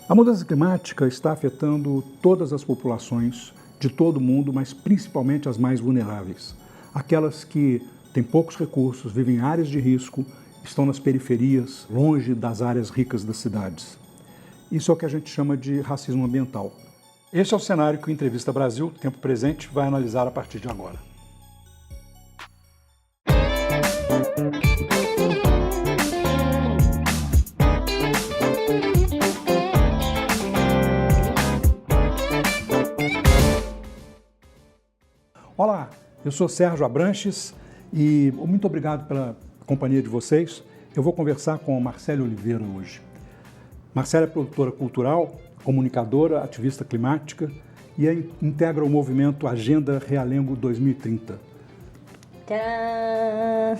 A mudança climática está afetando todas as populações de todo o mundo, mas principalmente as mais vulneráveis. Aquelas que têm poucos recursos, vivem em áreas de risco, estão nas periferias, longe das áreas ricas das cidades. Isso é o que a gente chama de racismo ambiental. Este é o cenário que o Entrevista Brasil, Tempo Presente, vai analisar a partir de agora. Olá, eu sou Sérgio Abranches e muito obrigado pela companhia de vocês. Eu vou conversar com a Marcélia Oliveira hoje. Marcélia é produtora cultural, comunicadora, ativista climática e integra o movimento Agenda Realengo 2030. Tcharam!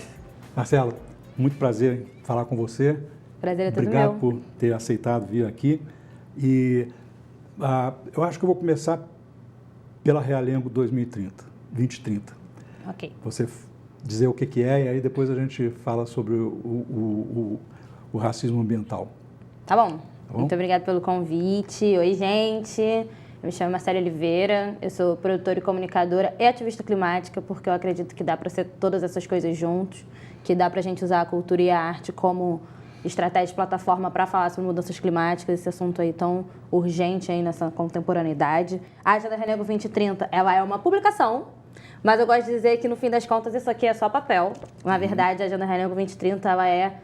Marcela, muito prazer em falar com você. Prazer é todo Obrigado meu. por ter aceitado vir aqui. E eu acho que eu vou começar pela Realengo 2030. Ok. Você dizer o que é e aí depois a gente fala sobre o racismo ambiental. Tá bom. Tá bom? Muito obrigada pelo convite. Oi, gente. Eu me chamo Marcélia Oliveira. Eu sou produtora e comunicadora e ativista climática, porque eu acredito que dá para ser todas essas coisas juntos, que dá para a gente usar a cultura e a arte como estratégia de plataforma para falar sobre mudanças climáticas, esse assunto aí tão urgente aí nessa contemporaneidade. A Agenda Realengo 2030, ela é uma publicação, mas eu gosto de dizer que, no fim das contas, isso aqui é só papel. Na verdade, a Agenda Realengo 2030, ela é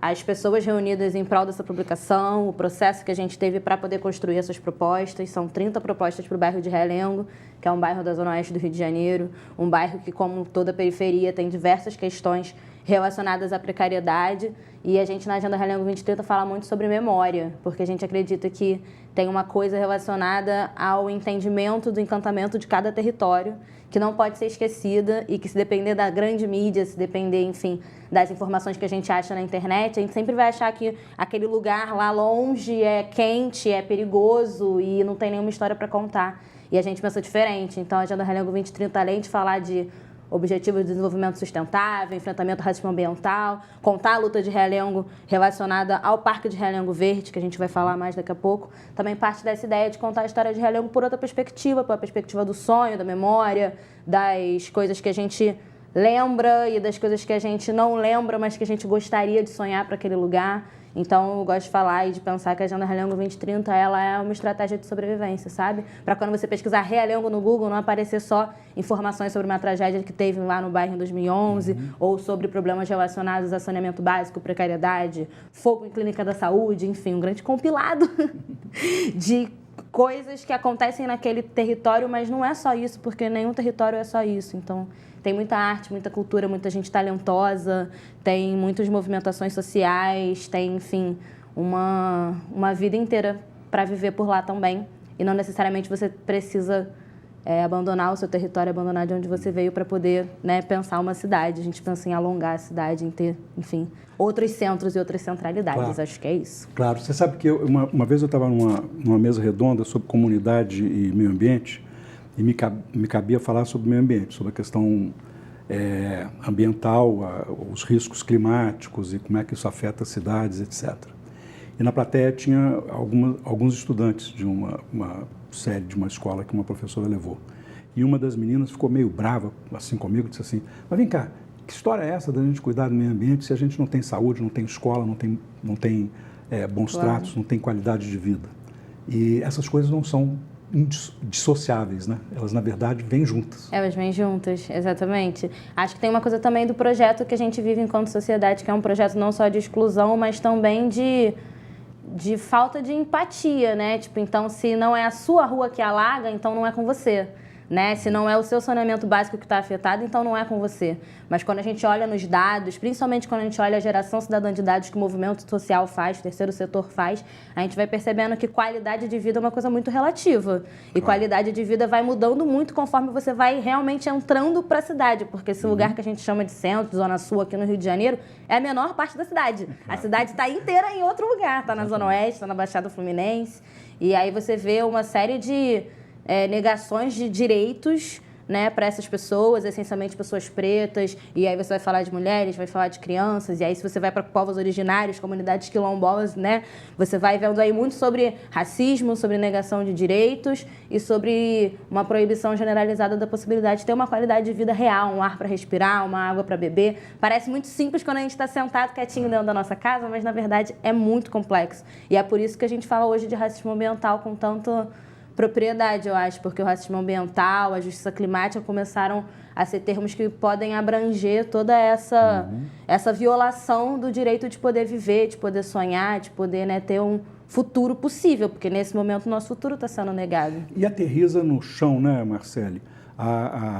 as pessoas reunidas em prol dessa publicação, o processo que a gente teve para poder construir essas propostas. São 30 propostas para o bairro de Realengo, que é um bairro da Zona Oeste do Rio de Janeiro, um bairro que, como toda a periferia, tem diversas questões relacionadas à precariedade. E a gente, na Agenda Realengo 2030, fala muito sobre memória, porque a gente acredita que tem uma coisa relacionada ao entendimento do encantamento de cada território, que não pode ser esquecida e que, se depender da grande mídia, se depender, enfim, das informações que a gente acha na internet, a gente sempre vai achar que aquele lugar lá longe é quente, é perigoso e não tem nenhuma história para contar. E a gente pensa diferente. Então, a Agenda Realengo 2030, além de falar de Objetivos de Desenvolvimento Sustentável, enfrentamento ao racismo ambiental, contar a luta de Realengo relacionada ao Parque de Realengo Verde, que a gente vai falar mais daqui a pouco, também parte dessa ideia de contar a história de Realengo por outra perspectiva, pela perspectiva do sonho, da memória, das coisas que a gente lembra e das coisas que a gente não lembra, mas que a gente gostaria de sonhar para aquele lugar. Então, eu gosto de falar e de pensar que a Agenda Realengo 2030, ela é uma estratégia de sobrevivência, sabe? Para quando você pesquisar Realengo no Google, não aparecer só informações sobre uma tragédia que teve lá no bairro em 2011, ou sobre problemas relacionados a saneamento básico, precariedade, fogo em clínica da saúde, enfim, um grande compilado de coisas que acontecem naquele território, mas não é só isso, porque nenhum território é só isso. Então, tem muita arte, muita cultura, muita gente talentosa, tem muitas movimentações sociais, tem, enfim, uma vida inteira para viver por lá também. E não necessariamente você precisa abandonar o seu território, abandonar de onde você veio para poder, né, pensar uma cidade. A gente pensa em alongar a cidade, em ter, enfim, outros centros e outras centralidades. Claro. Acho que é isso. Claro. Você sabe que uma vez eu estava numa mesa redonda sobre comunidade e meio ambiente e me cabia falar sobre meio ambiente, sobre a questão ambiental, os riscos climáticos e como é que isso afeta as cidades, etc. E na plateia tinha alguns estudantes de uma série de uma escola que uma professora levou. E uma das meninas ficou meio brava assim comigo, disse assim: mas vem cá, que história é essa da gente cuidar do meio ambiente se a gente não tem saúde, não tem escola, não tem bons tratos, não tem qualidade de vida? E essas coisas não são indissociáveis, né? Elas, na verdade, vêm juntas. Elas vêm juntas, exatamente. Acho que tem uma coisa também do projeto que a gente vive enquanto sociedade, que é um projeto não só de exclusão, mas também de falta de empatia, né? Tipo, então, se não é a sua rua que alaga, então não é com você, né? Se não é o seu saneamento básico que está afetado, então não é com você. Mas quando a gente olha nos dados, principalmente quando a gente olha a geração cidadã de dados que o movimento social faz, o terceiro setor faz, a gente vai percebendo que qualidade de vida é uma coisa muito relativa. E qualidade de vida vai mudando muito conforme você vai realmente entrando para a cidade, porque esse lugar que a gente chama de centro, zona sul aqui no Rio de Janeiro, é a menor parte da cidade. A cidade está inteira em outro lugar, está na Zona Oeste, está na Baixada Fluminense. E aí você vê uma série de negações de direitos né, para essas pessoas, essencialmente pessoas pretas, e aí você vai falar de mulheres, vai falar de crianças, e aí se você vai para povos originários, comunidades quilombolas, né, você vai vendo aí muito sobre racismo, sobre negação de direitos e sobre uma proibição generalizada da possibilidade de ter uma qualidade de vida real, um ar para respirar, uma água para beber. Parece muito simples quando a gente está sentado quietinho dentro da nossa casa, mas na verdade é muito complexo. E é por isso que a gente fala hoje de racismo ambiental com tanto propriedade, eu acho, porque o racismo ambiental, a justiça climática começaram a ser termos que podem abranger toda essa violação do direito de poder viver, de poder sonhar, de poder, né, ter um futuro possível, porque nesse momento o nosso futuro está sendo negado. E aterriza no chão, né, Marcele,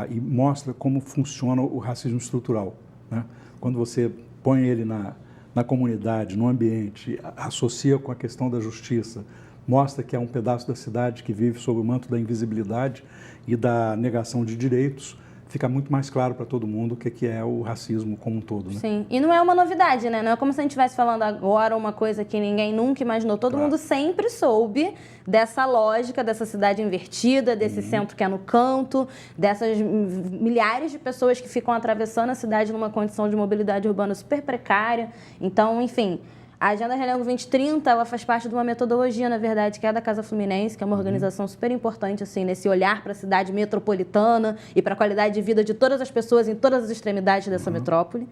e mostra como funciona o racismo estrutural, né? Quando você põe ele na comunidade, no ambiente, associa com a questão da justiça, mostra que é um pedaço da cidade que vive sob o manto da invisibilidade e da negação de direitos, fica muito mais claro para todo mundo o que é o racismo como um todo, né? Sim, e não é uma novidade, né? Não é como se a gente estivesse falando agora uma coisa que ninguém nunca imaginou. Todo mundo sempre soube dessa lógica, dessa cidade invertida, desse centro que é no canto, dessas milhares de pessoas que ficam atravessando a cidade numa condição de mobilidade urbana super precária. Então, enfim, a Agenda Realengo 2030, ela faz parte de uma metodologia, na verdade, que é da Casa Fluminense, que é uma organização super importante, assim, nesse olhar para a cidade metropolitana e para a qualidade de vida de todas as pessoas em todas as extremidades dessa metrópole.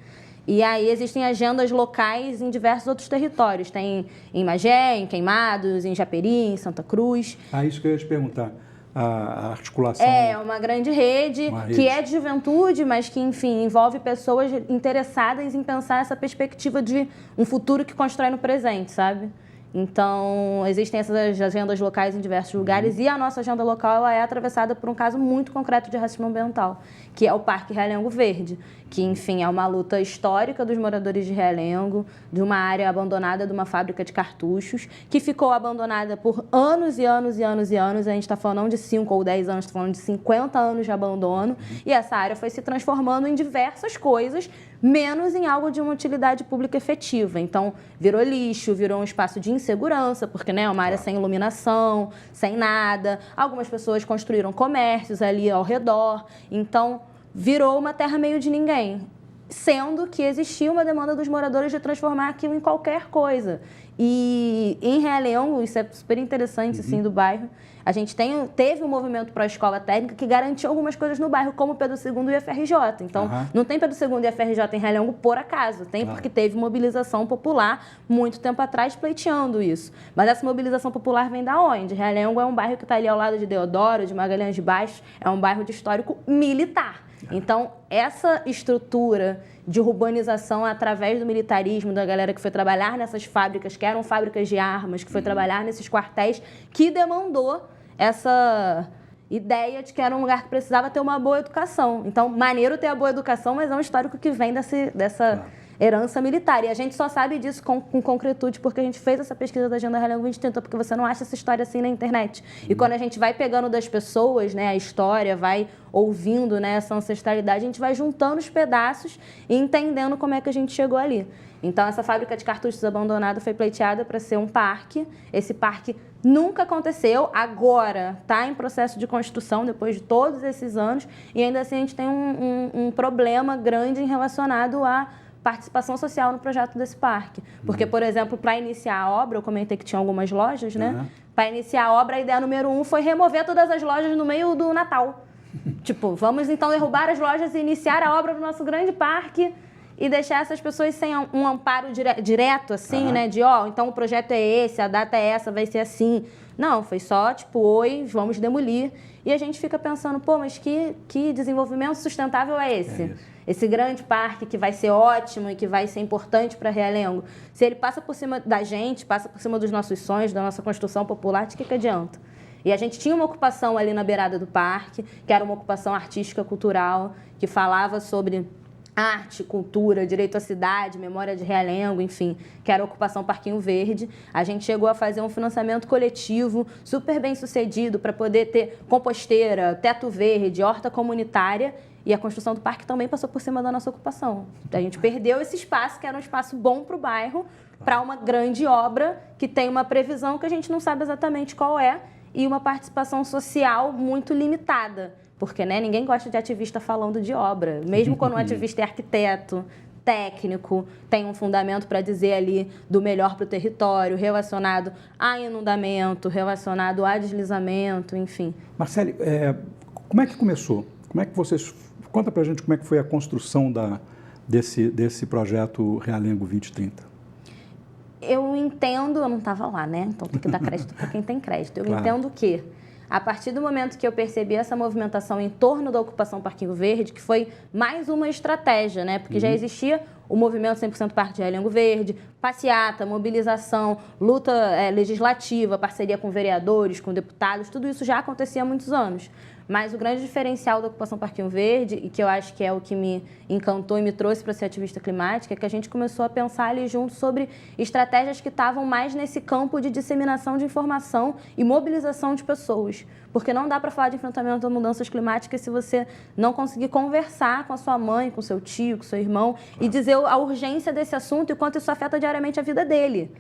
E aí existem agendas locais em diversos outros territórios. Tem em Magé, em Queimados, em Japeri, em Santa Cruz. Isso que eu ia te perguntar. A articulação... É uma grande rede, que é de juventude, mas que, enfim, envolve pessoas interessadas em pensar essa perspectiva de um futuro que constrói no presente, sabe? Então, existem essas agendas locais em diversos lugares e a nossa agenda local ela é atravessada por um caso muito concreto de racismo ambiental, que é o Parque Realengo Verde, que, enfim, é uma luta histórica dos moradores de Realengo, de uma área abandonada de uma fábrica de cartuchos, que ficou abandonada por anos e anos e anos e anos. A gente está falando não de 5 ou 10 anos, está falando de 50 anos de abandono. E essa área foi se transformando em diversas coisas, menos em algo de uma utilidade pública efetiva. Então, virou lixo, virou um espaço de insegurança, porque, né, é uma área sem iluminação, sem nada. Algumas pessoas construíram comércios ali ao redor. Então, virou uma terra meio de ninguém, sendo que existia uma demanda dos moradores de transformar aquilo em qualquer coisa. E em Realengo, isso é super interessante, assim, do bairro, a gente teve um movimento pró-escola técnica que garantiu algumas coisas no bairro, como o Pedro II e a FRJ. Então, não tem Pedro II e a FRJ em Realengo por acaso, tem porque teve mobilização popular muito tempo atrás pleiteando isso. Mas essa mobilização popular vem da onde? Realengo é um bairro que está ali ao lado de Deodoro, de Magalhães de Baixo, é um bairro de histórico militar. Então, essa estrutura de urbanização através do militarismo, da galera que foi trabalhar nessas fábricas, que eram fábricas de armas, que foi trabalhar nesses quartéis, que demandou essa ideia de que era um lugar que precisava ter uma boa educação. Então, maneiro ter a boa educação, mas é um histórico que vem dessa herança militar. E a gente só sabe disso com concretude porque a gente fez essa pesquisa da Agenda Realengo 2030, porque você não acha essa história assim na internet. E quando a gente vai pegando das pessoas, né, a história, vai ouvindo, né, essa ancestralidade, a gente vai juntando os pedaços e entendendo como é que a gente chegou ali. Então, essa fábrica de cartuchos abandonada foi pleiteada para ser um parque. Esse parque nunca aconteceu, agora está em processo de construção, depois de todos esses anos, e ainda assim a gente tem um problema grande relacionado à participação social no projeto desse parque. Porque, por exemplo, para iniciar a obra, eu comentei que tinha algumas lojas, né? Para iniciar a obra, a ideia número 1 foi remover todas as lojas no meio do Natal. Tipo, vamos então derrubar as lojas e iniciar a obra do nosso grande parque e deixar essas pessoas sem um amparo direto, assim, né? De, então o projeto é esse, a data é essa, vai ser assim. Não, foi só, tipo, oi, vamos demolir. E a gente fica pensando, pô, mas que desenvolvimento sustentável é esse? Esse grande parque que vai ser ótimo e que vai ser importante para Realengo. Se ele passa por cima da gente, passa por cima dos nossos sonhos, da nossa construção popular, de que adianta? E a gente tinha uma ocupação ali na beirada do parque, que era uma ocupação artística, cultural, que falava sobre arte, cultura, direito à cidade, memória de Realengo, enfim, que era a ocupação Parquinho Verde. A gente chegou a fazer um financiamento coletivo super bem sucedido para poder ter composteira, teto verde, horta comunitária, e a construção do parque também passou por cima da nossa ocupação. A gente perdeu esse espaço, que era um espaço bom para o bairro, para uma grande obra que tem uma previsão que a gente não sabe exatamente qual é, e uma participação social muito limitada, Porque, né, ninguém gosta de ativista falando de obra. Mesmo quando um ativista é arquiteto, técnico, tem um fundamento para dizer ali do melhor para o território, relacionado a inundamento, relacionado a deslizamento, enfim. Marcele, como é que começou? Como é que vocês... Conta para a gente como é que foi a construção desse projeto Realengo 2030. Eu entendo, eu não estava lá, né? Então tem que dar crédito para quem tem crédito. Eu entendo que, a partir do momento que eu percebi essa movimentação em torno da ocupação Parquinho Verde, que foi mais uma estratégia, né? Porque já existia o movimento 100% Parque de Realengo Verde, passeata, mobilização, luta legislativa, parceria com vereadores, com deputados, tudo isso já acontecia há muitos anos. Mas o grande diferencial da ocupação Parquinho Verde, e que eu acho que é o que me encantou e me trouxe para ser ativista climática, é que a gente começou a pensar ali junto sobre estratégias que estavam mais nesse campo de disseminação de informação e mobilização de pessoas. Porque não dá para falar de enfrentamento a mudanças climáticas se você não conseguir conversar com a sua mãe, com seu tio, com seu irmão e dizer a urgência desse assunto e quanto isso afeta diariamente a vida dele.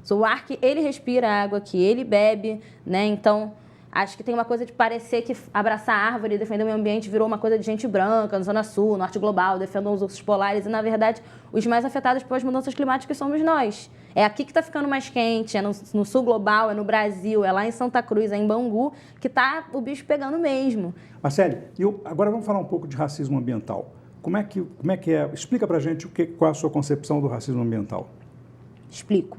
O ar que ele respira, a água que ele bebe, né? Então... acho que tem uma coisa de parecer que abraçar a árvore e defender o meio ambiente virou uma coisa de gente branca, na Zona Sul, Norte Global, defendam os ursos polares. E, na verdade, os mais afetados pelas mudanças climáticas somos nós. É aqui que está ficando mais quente, é no Sul Global, é no Brasil, é lá em Santa Cruz, é em Bangu, que está o bicho pegando mesmo. Marcele, agora vamos falar um pouco de racismo ambiental. Como é que é? Explica para a gente qual é a sua concepção do racismo ambiental. Explico.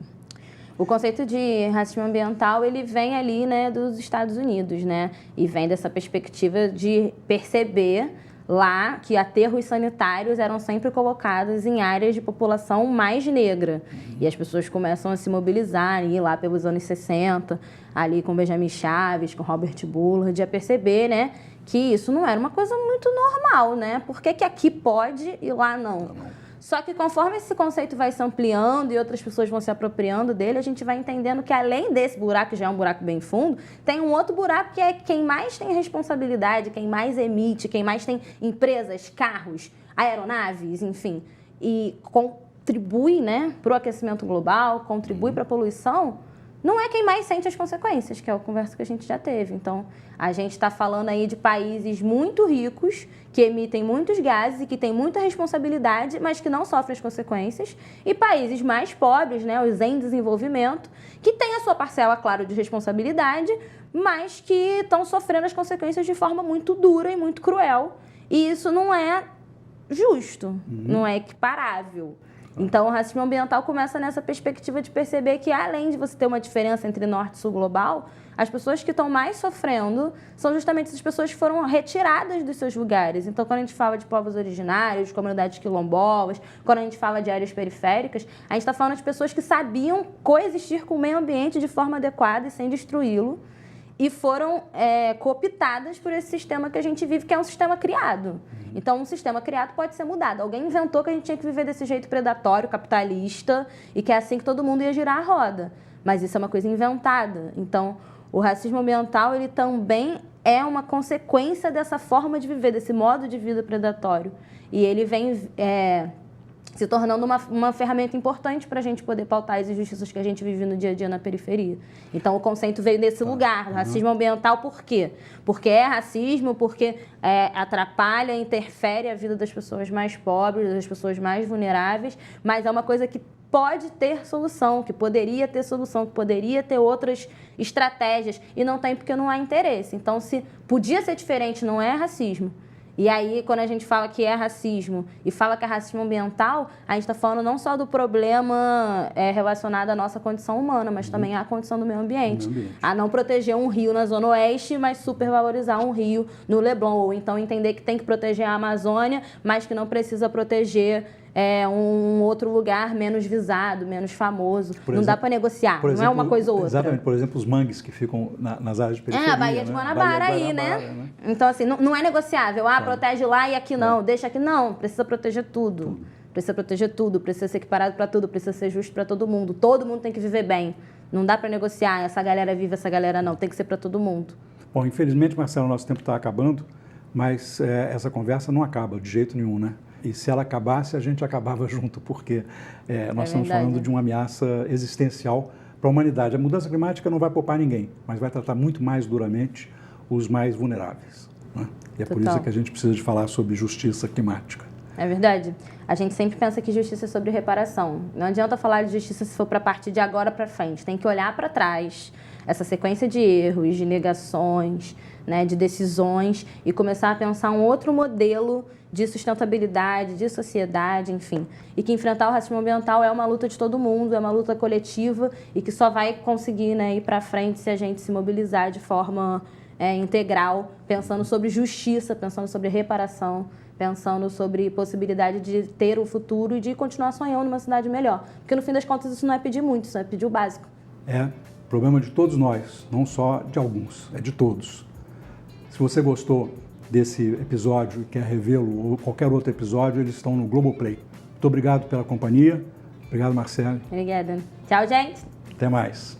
O conceito de racismo ambiental, ele vem ali, né, dos Estados Unidos, né? E vem dessa perspectiva de perceber lá que aterros sanitários eram sempre colocados em áreas de população mais negra. E as pessoas começam a se mobilizar, ir lá pelos anos 60, ali com Benjamin Chaves, com Robert Bullard, a perceber, né, que isso não era uma coisa muito normal, né? Por que que aqui pode e lá não? Só que conforme esse conceito vai se ampliando e outras pessoas vão se apropriando dele, a gente vai entendendo que além desse buraco, que já é um buraco bem fundo, tem um outro buraco que é quem mais tem responsabilidade, quem mais emite, quem mais tem empresas, carros, aeronaves, enfim, e contribui, né, para o aquecimento global, contribui para a poluição, não é quem mais sente as consequências, que é a conversa que a gente já teve. Então, a gente está falando aí de países muito ricos, que emitem muitos gases e que têm muita responsabilidade, mas que não sofrem as consequências, e países mais pobres, né, os em desenvolvimento, que têm a sua parcela, claro, de responsabilidade, mas que estão sofrendo as consequências de forma muito dura e muito cruel. E isso não é justo, não é equiparável. Então, o racismo ambiental começa nessa perspectiva de perceber que, além de você ter uma diferença entre norte e sul global, as pessoas que estão mais sofrendo são justamente essas pessoas que foram retiradas dos seus lugares. Então, quando a gente fala de povos originários, de comunidades quilombolas, quando a gente fala de áreas periféricas, a gente está falando de pessoas que sabiam coexistir com o meio ambiente de forma adequada e sem destruí-lo, e foram cooptadas por esse sistema que a gente vive, que é um sistema criado. Então, um sistema criado pode ser mudado. Alguém inventou que a gente tinha que viver desse jeito predatório, capitalista, e que é assim que todo mundo ia girar a roda. Mas isso é uma coisa inventada. Então, o racismo ambiental, ele também é uma consequência dessa forma de viver, desse modo de vida predatório. E ele vem se tornando uma ferramenta importante para a gente poder pautar as injustiças que a gente vive no dia a dia na periferia. Então, o conceito veio desse lugar, racismo ambiental, por quê? Porque é racismo, porque atrapalha, interfere a vida das pessoas mais pobres, das pessoas mais vulneráveis, mas é uma coisa que pode ter solução, que poderia ter solução, que poderia ter outras estratégias, e não tem porque não há interesse. Então, se podia ser diferente, não é racismo. E aí, quando a gente fala que é racismo e fala que é racismo ambiental, a gente está falando não só do problema relacionado à nossa condição humana, mas também à condição do meio ambiente. A não proteger um rio na Zona Oeste, mas supervalorizar um rio no Leblon. Ou então entender que tem que proteger a Amazônia, mas que não precisa proteger um outro lugar menos visado, menos famoso. Não dá para negociar, não é uma coisa ou outra. Exatamente, por exemplo, os mangues que ficam nas áreas de periferia. A Baía de Guanabara aí, né? Então, assim, não é negociável. Protege lá e aqui não, deixa aqui não. Precisa proteger tudo. Precisa proteger tudo, precisa ser equiparado para tudo, precisa ser justo para todo mundo. Todo mundo tem que viver bem. Não dá para negociar, essa galera vive, essa galera não. Tem que ser para todo mundo. Bom, infelizmente, Marcelo, nosso tempo está acabando, mas essa conversa não acaba de jeito nenhum, né? E se ela acabasse, a gente acabava junto, porque nós estamos falando de uma ameaça existencial para a humanidade. A mudança climática não vai poupar ninguém, mas vai tratar muito mais duramente os mais vulneráveis. né? E é por Total. isso que a gente precisa de falar sobre justiça climática. É verdade. A gente sempre pensa que justiça é sobre reparação. Não adianta falar de justiça se for para partir de agora para frente. Tem que olhar para trás, essa sequência de erros, de negações, né, de decisões, e começar a pensar um outro modelo de sustentabilidade, de sociedade, enfim. E que enfrentar o racismo ambiental é uma luta de todo mundo, é uma luta coletiva e que só vai conseguir, né, ir para frente se a gente se mobilizar de forma integral, pensando sobre justiça, pensando sobre reparação, pensando sobre possibilidade de ter um futuro e de continuar sonhando numa cidade melhor. Porque, no fim das contas, isso não é pedir muito, isso é pedir o básico. É problema de todos nós, não só de alguns, é de todos. Se você gostou desse episódio e quer revê-lo ou qualquer outro episódio, eles estão no Globoplay. Muito obrigado pela companhia. Obrigado, Marcele. Obrigada. Tchau, gente. Até mais.